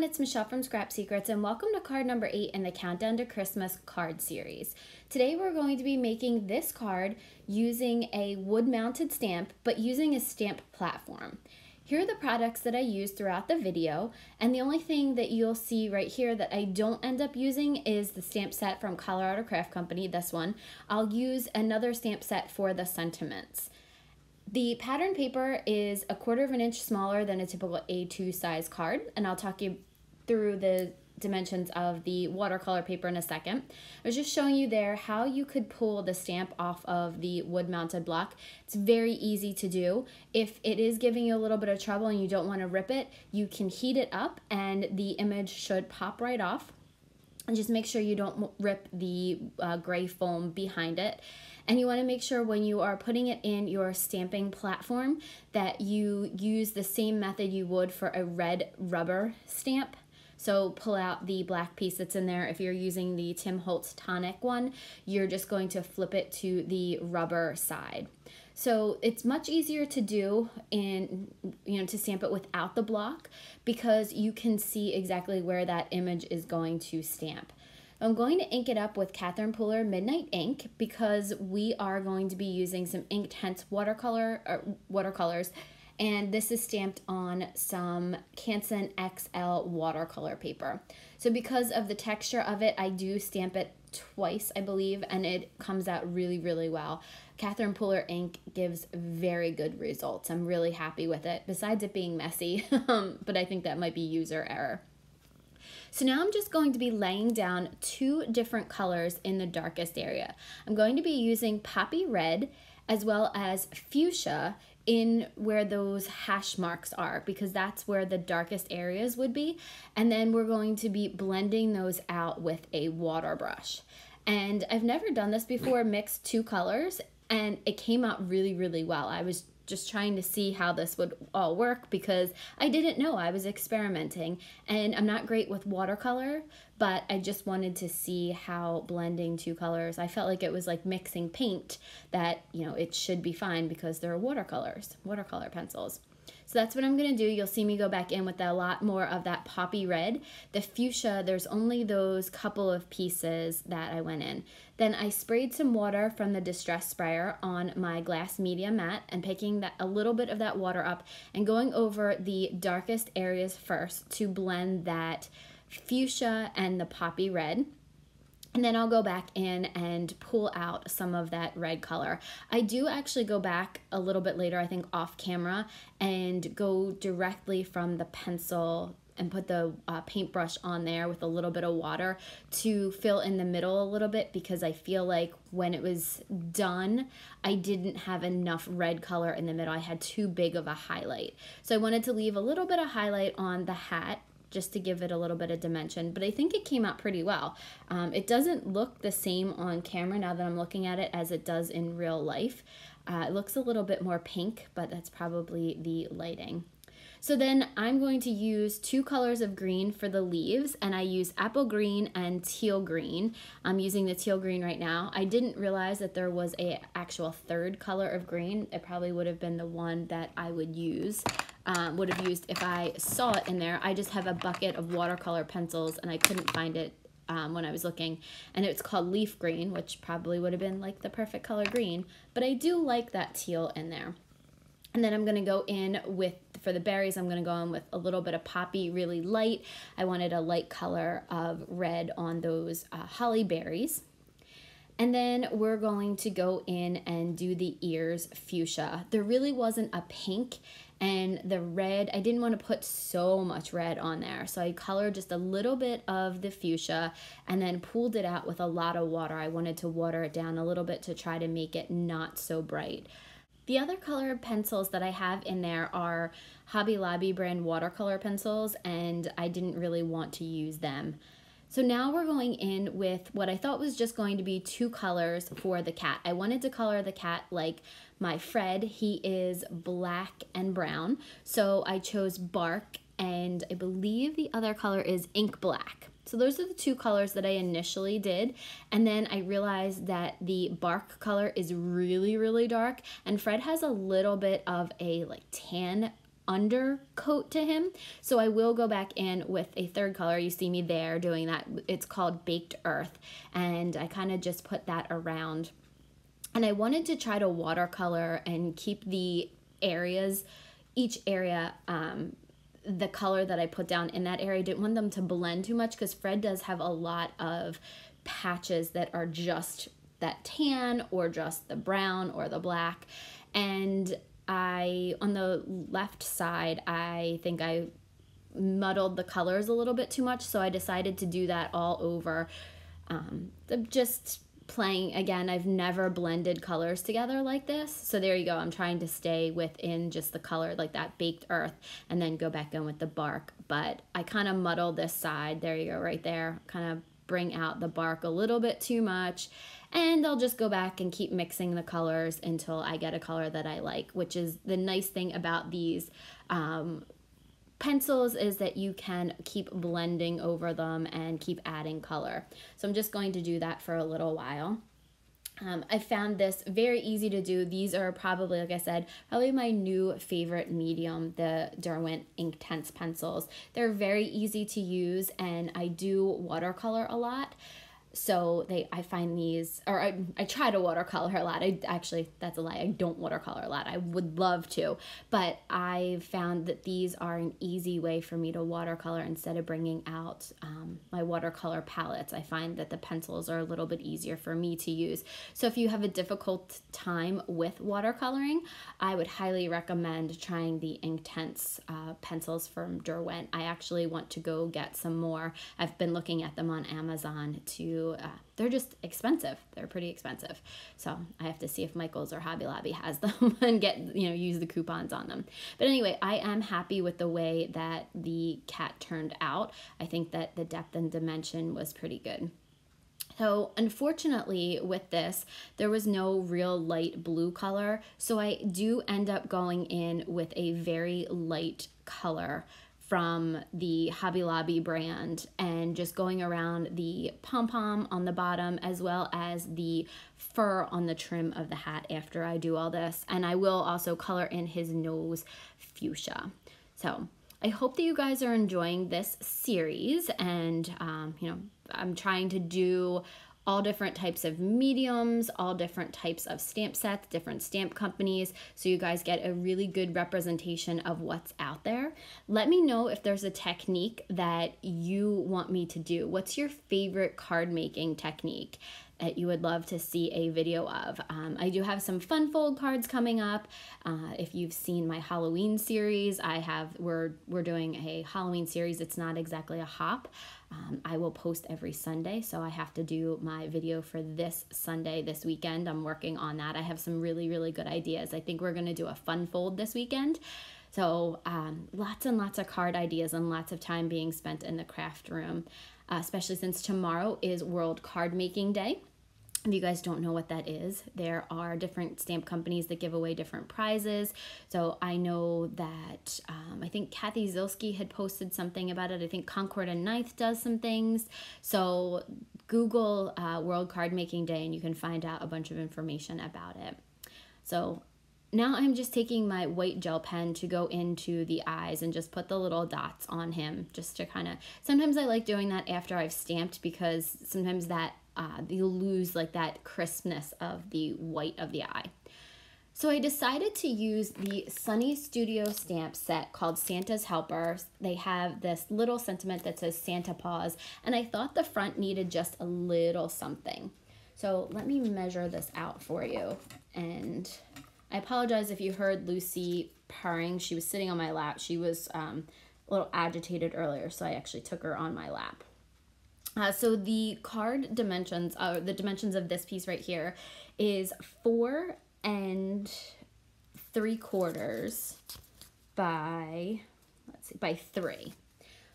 it's Michelle from Scrap Secrets, and welcome to card number 8 in the Countdown to Christmas card series. Today we're going to be making this card using a wood-mounted stamp, but using a stamp platform. Here are the products that I used throughout the video, and the only thing that you'll see right here that I don't end up using is the stamp set from Colorado Craft Company, this one. I'll use another stamp set for the sentiments. The pattern paper is 1/4 of an inch smaller than a typical A2 size card, and I'll talk you through the dimensions of the watercolor paper in a second. I was just showing you there how you could pull the stamp off of the wood mounted block. It's very easy to do. If it is giving you a little bit of trouble and you don't want to rip it, you can heat it up and the image should pop right off. And just make sure you don't rip the gray foam behind it. And you want to make sure when you are putting it in your stamping platform that you use the same method you would for a red rubber stamp. So pull out the black piece that's in there. If you're using the Tim Holtz Tonic one, you're just going to flip it to the rubber side. So it's much easier to do to stamp it without the block because you can see exactly where that image is going to stamp. I'm going to ink it up with Catherine Pooler Midnight Ink because we are going to be using some Inktense watercolors, and this is stamped on some Canson XL Watercolor paper. So because of the texture of it, I do stamp it twice, I believe, and it comes out really, really well. Catherine Pooler ink gives very good results. I'm really happy with it, besides it being messy, but I think that might be user error. So now I'm just going to be laying down 2 different colors in the darkest area. I'm going to be using poppy red as well as fuchsia in where those hash marks are because that's where the darkest areas would be. And then we're going to be blending those out with a water brush. And I've never done this before, mixed 2 colors, and it came out really, really well. I was just trying to see how this would all work because I didn't know. I was experimenting, and I'm not great with watercolor, but I just wanted to see how blending 2 colors, I felt like it was like mixing paint, that, it should be fine because they're watercolor pencils. So that's what I'm going to do. You'll see me go back in with a lot more of that poppy red. The fuchsia, there's only those couple of pieces that I went in. Then I sprayed some water from the Distress Sprayer on my glass media mat and picking a little bit of that water up and going over the darkest areas first to blend that fuchsia and the poppy red. And then I'll go back in and pull out some of that red color. I do actually go back a little bit later, I think off camera, and go directly from the pencil and put the paintbrush on there with a little bit of water to fill in the middle a little bit because I feel like when it was done, I didn't have enough red color in the middle. I had too big of a highlight. So I wanted to leave a little bit of highlight on the hat just to give it a little bit of dimension, but I think it came out pretty well. It doesn't look the same on camera now that I'm looking at it as it does in real life. It looks a little bit more pink, but that's probably the lighting. So then I'm going to use 2 colors of green for the leaves, and I use apple green and teal green. I'm using the teal green right now. I didn't realize that there was an actual 3rd color of green. It probably would have been the one that I would use. Would have used if I saw it in there. I just have a bucket of watercolor pencils and I couldn't find it when I was looking, and it's called leaf green, which probably would have been like the perfect color green, but I do like that teal in there. And then I'm going to go in with, for the berries, I'm going to go in with a little bit of poppy, really light. I wanted a light color of red on those holly berries. And then we're going to go in and do the ears fuchsia. There really wasn't a pink, and the red, I didn't want to put so much red on there. So I colored just a little bit of the fuchsia and then pulled it out with a lot of water. I wanted to water it down a little bit to try to make it not so bright. The other colored pencils that I have in there are Hobby Lobby brand watercolor pencils, and I didn't really want to use them. So now we're going in with what I thought was just going to be 2 colors for the cat. I wanted to color the cat like my Fred. He is black and brown. So I chose bark, and I believe the other color is ink black. So those are the 2 colors that I initially did, and then I realized that the bark color is really, really dark, and Fred has a little bit of a like tan undercoat to him. So I will go back in with a third color. You see me there doing that. It's called Baked Earth, and I kind of just put that around. And I wanted to try to watercolor and keep the areas, each area, the color that I put down in that area. I didn't want them to blend too much because Fred does have a lot of patches that are just that tan or just the brown or the black. And on the left side, I think I muddled the colors a little bit too much, so I decided to do that all over. Just playing, again, I've never blended colors together like this, so there you go. I'm trying to stay within just the color, like that baked earth, and then go back in with the bark. But I kind of muddled this side. There you go, right there. Kind of bring out the bark a little bit too much, and I'll just go back and keep mixing the colors until I get a color that I like, which is the nice thing about these pencils, is that you can keep blending over them and keep adding color. So I'm just going to do that for a little while. I found this very easy to do. These are probably, like I said, probably my new favorite medium, the Derwent Inktense pencils. They're very easy to use, and I do watercolor a lot. So I find these, or I try to watercolor a lot. Actually, that's a lie. I don't watercolor a lot. I would love to, but I found that these are an easy way for me to watercolor instead of bringing out my watercolor palettes. I find that the pencils are a little bit easier for me to use. So if you have a difficult time with watercoloring, I would highly recommend trying the Inktense pencils from Derwent. I actually want to go get some more. I've been looking at them on Amazon to they're just expensive. They're pretty expensive. So I have to see if Michael's or Hobby Lobby has them and get, use the coupons on them. But anyway, I am happy with the way that the cat turned out. I think that the depth and dimension was pretty good. So unfortunately with this, there was no real light blue color. So I do end up going in with a very light color from the Hobby Lobby brand and just going around the pom-pom on the bottom as well as the fur on the trim of the hat after I do all this. And I will also color in his nose fuchsia. So I hope that you guys are enjoying this series, and I'm trying to do all different types of mediums, all different types of stamp sets, different stamp companies, so you guys get a really good representation of what's out there. Let me know if there's a technique that you want me to do. What's your favorite card making technique that you would love to see a video of? I do have some fun fold cards coming up. If you've seen my Halloween series, we're doing a Halloween series. It's not exactly a hop. I will post every Sunday, so I have to do my video for this Sunday, this weekend. I'm working on that. I have some really, really good ideas. I think we're going to do a fun fold this weekend. So lots and lots of card ideas and lots of time being spent in the craft room, especially since tomorrow is World Card Making Day. If you guys don't know what that is, there are different stamp companies that give away different prizes. So I know that I think Kathy Zilski had posted something about it. I think Concord and Ninth does some things. So Google World Card Making Day and you can find out a bunch of information about it. So now I'm just taking my white gel pen to go into the eyes and just put the little dots on him, just to kind of, sometimes I like doing that after I've stamped, because sometimes that you lose like that crispness of the white of the eye. So I decided to use the Sunny Studio stamp set called Santa's Helper. They have this little sentiment that says Santa Paws, and I thought the front needed just a little something. So let me measure this out for you. And I apologize if you heard Lucy purring. She was sitting on my lap. She was a little agitated earlier, so I actually took her on my lap. So the card dimensions, the dimensions of this piece right here is 4 3/4 by, by 3.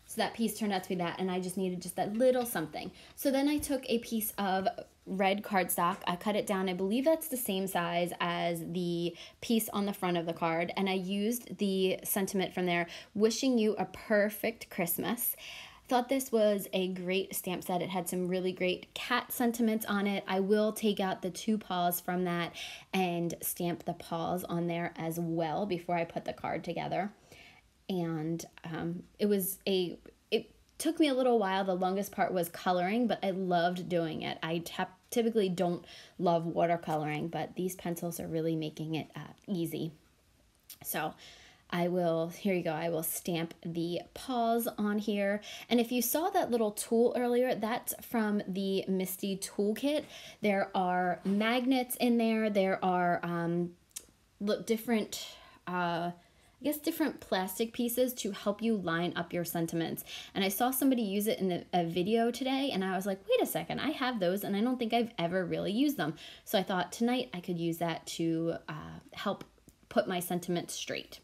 So that piece turned out to be that, and I just needed just that little something. So then I took a piece of red cardstock. I cut it down. I believe that's the same size as the piece on the front of the card, and I used the sentiment from there, wishing you a perfect Christmas. Thought this was a great stamp set. It had some really great cat sentiments on it. I will take out the 2 paws from that and stamp the paws on there as well before I put the card together. and it took me a little while. The longest part was coloring, but I loved doing it. I typically don't love watercoloring, but these pencils are really making it easy. So here you go, I will stamp the paws on here. And if you saw that little tool earlier, that's from the Misty Toolkit. There are magnets in there. There are different, different plastic pieces to help you line up your sentiments. And I saw somebody use it in a video today, and I was like, wait a second, I have those and I don't think I've ever really used them. So I thought tonight I could use that to help put my sentiments straight.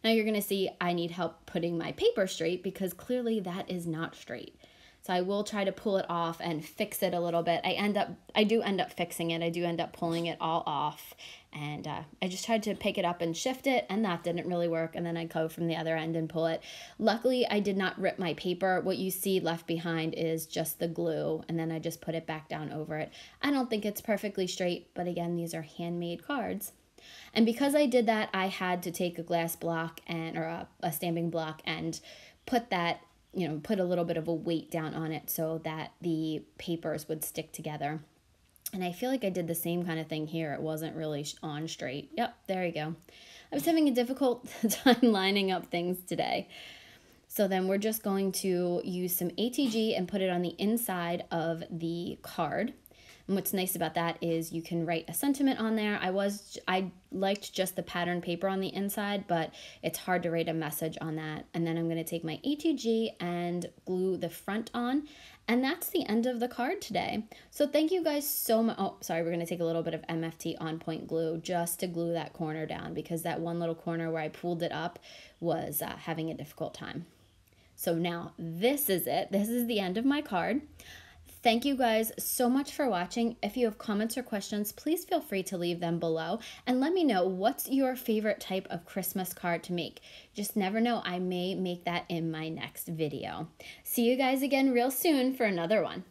Now you're going to see I need help putting my paper straight because clearly that is not straight. So I will try to pull it off and fix it a little bit. I do end up fixing it. I do end up pulling it all off. And I just tried to pick it up and shift it, and that didn't really work. And then I go from the other end and pull it. Luckily, I did not rip my paper. What you see left behind is just the glue, and then I just put it back down over it. I don't think it's perfectly straight, but again, these are handmade cards. And because I did that, I had to take a glass block or a stamping block and put that, put a little bit of a weight down on it so that the papers would stick together. And I feel like I did the same kind of thing here. It wasn't really on straight. Yep, there you go. I was having a difficult time lining up things today. So then we're just going to use some ATG and put it on the inside of the card. And what's nice about that is you can write a sentiment on there. I liked just the pattern paper on the inside, but it's hard to write a message on that. And then I'm going to take my ATG and glue the front on. And that's the end of the card today. So thank you guys so much. Oh, sorry, we're going to take a little bit of MFT on point glue just to glue that corner down because that one little corner where I pulled it up was having a difficult time. So now this is it. This is the end of my card. Thank you guys so much for watching. If you have comments or questions, please feel free to leave them below and let me know what's your favorite type of Christmas card to make. Just never know, I may make that in my next video. See you guys again real soon for another one.